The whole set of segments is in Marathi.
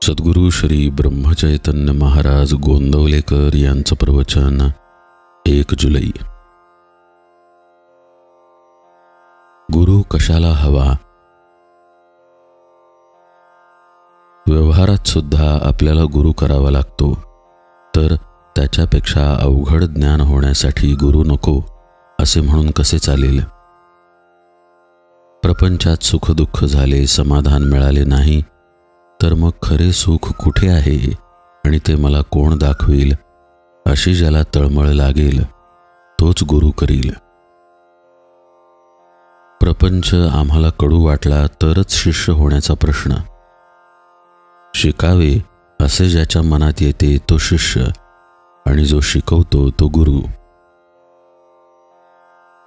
सद्गुरू श्री ब्रह्मचैतन्य महाराज गोंदवलेकर यांचं प्रवचन 1 जुलै। गुरु कशाला हवा? व्यवहारात सुद्धा आपल्याला गुरु करावा लागतो, तर त्याच्यापेक्षा अवघड ज्ञान होण्यासाठी गुरु नको असे म्हणून कसे चालेल? प्रपंचात सुखदुःख झाले, समाधान मिळाले नाही, तर मग खरे सुख कुठे आहे आणि ते मला कोण दाखवील? अशी ज्याला तळमळ लागेल तोच गुरु करील। प्रपंच आम्हाला कडू वाटला तरच शिष्य होण्याचा प्रश्न। शिकावे असे ज्याच्या मनात येते तो शिष्य, आणि जो शिकवतो तो गुरु।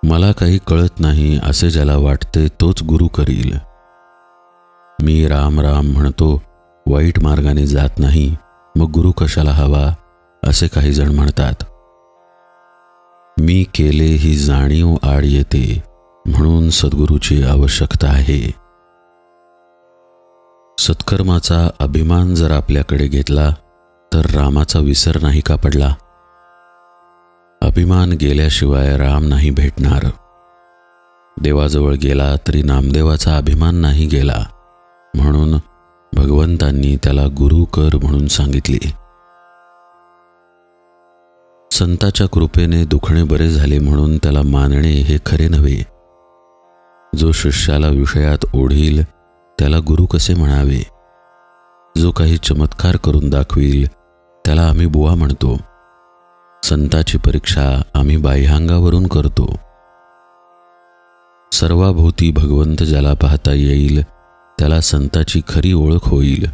मला काही कळत नाही असे ज्याला वाटते तोच गुरु करील। मी राम राम म्हणतो, वाईट मार्गाने जात नाही, मग गुरु कशाला हवा असे काही जण म्हणतात। मी केले ही जाणीव आड येते, म्हणून सद्गुरूची आवश्यकता आहे। सत्कर्माचा अभिमान जर आपल्याकडे घेतला तर रामाचा विसर नाही का पडला? अभिमान गेल्याशिवाय राम नाही भेटणार। देवाजवळ गेला तरी नामदेवाचा अभिमान नाही गेला, म्हणून भगवंतांनी त्याला गुरु कर म्हणून सांगितले। संताच्या कृपेने दुखणे बरे झाले म्हणून त्याला मानणे हे खरे नव्हे। जो शिष्याला विषयात ओढील त्याला गुरु कसे म्हणावे? जो काही चमत्कार करून दाखवील त्याला आम्ही बुवा म्हणतो। संताची परीक्षा आम्ही बाह्यांगावरून करतो। सर्वाभोवती भगवंत ज्याला पाहता येईल त्याला संताची खरी ओळख होईल।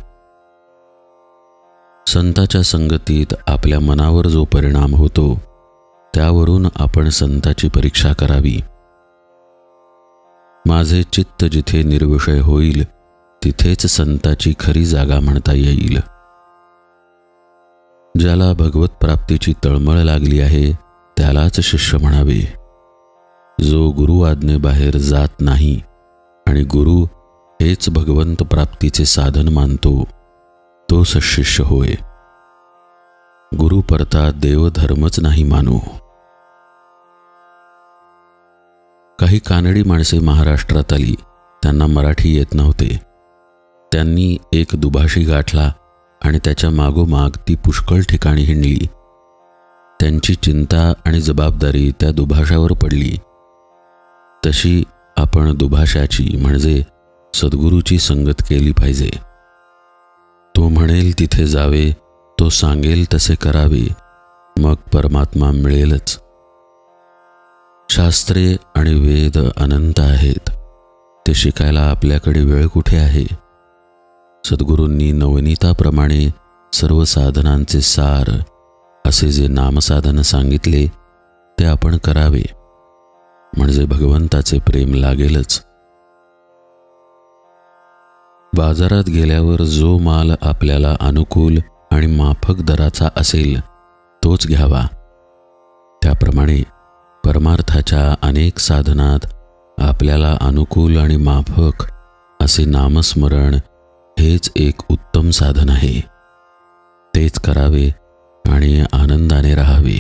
संताच्या संगतीत आपल्या मनावर जो परिणाम होतो त्यावरून आपण संताची परीक्षा करावी। माझे चित्त जिथे निर्विषय होईल तिथेच संताची खरी जागा म्हणता येईल। ज्याला भगवत प्राप्तीची तळमळ लागली आहे त्यालाच शिष्य म्हणावे। जो गुरु आज्ञेबाहेर जात नाही आणि गुरु हेच भगवंत प्राप्तीचे साधन मानतो तोच शिष्य होय। गुरु परता देवधर्मच नाही मानू। काही कानडी माणसे महाराष्ट्रात आली, त्यांना मराठी येत नव्हते। त्यांनी एक दुभाषी गाठला आणि त्याच्या मागोमाग ती पुष्कळ ठिकाणी हिंडली। त्यांची चिंता आणि जबाबदारी त्या दुभाषावर पडली। तशी आपण दुभाषाची म्हणजे सद्गुरूची संगत केली पाहिजे। तो म्हणेल तिथे जावे, तो सांगेल तसे करावे, मग परमात्मा मिळेलच। शास्त्रे आणि वेद अनंत आहेत, ते शिकायला आपल्याकडे वेळ कुठे आहे? सद्गुरूंनी नवनीताप्रमाणे सर्व साधनांचे सार असे जे नामसाधन सांगितले ते आपण करावे, म्हणजे भगवंताचे प्रेम लागेलच। बाजारात गेल्यावर जो माल आपल्याला अनुकूल आणि माफक दराचा असेल तोच घ्यावा। त्याप्रमाणे परमार्थाच्या अनेक साधनात आपल्याला अनुकूल आणि माफक असे नामस्मरण हेच एक उत्तम साधन आहे। तेच करावे आणि आनंदाने राहावे।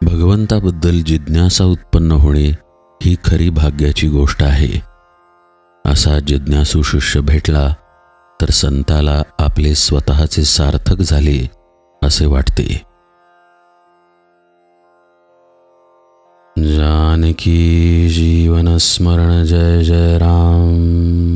भगवंताबद्दल जिज्ञासा उत्पन्न होणे ही खरी भाग्याची गोष्ट आहे। असा जिज्ञासू शिष्य भेटला तर संताला आपले स्वतःचे सार्थक झाले असे वाटते। जानकी जीवन स्मरण जय जय राम।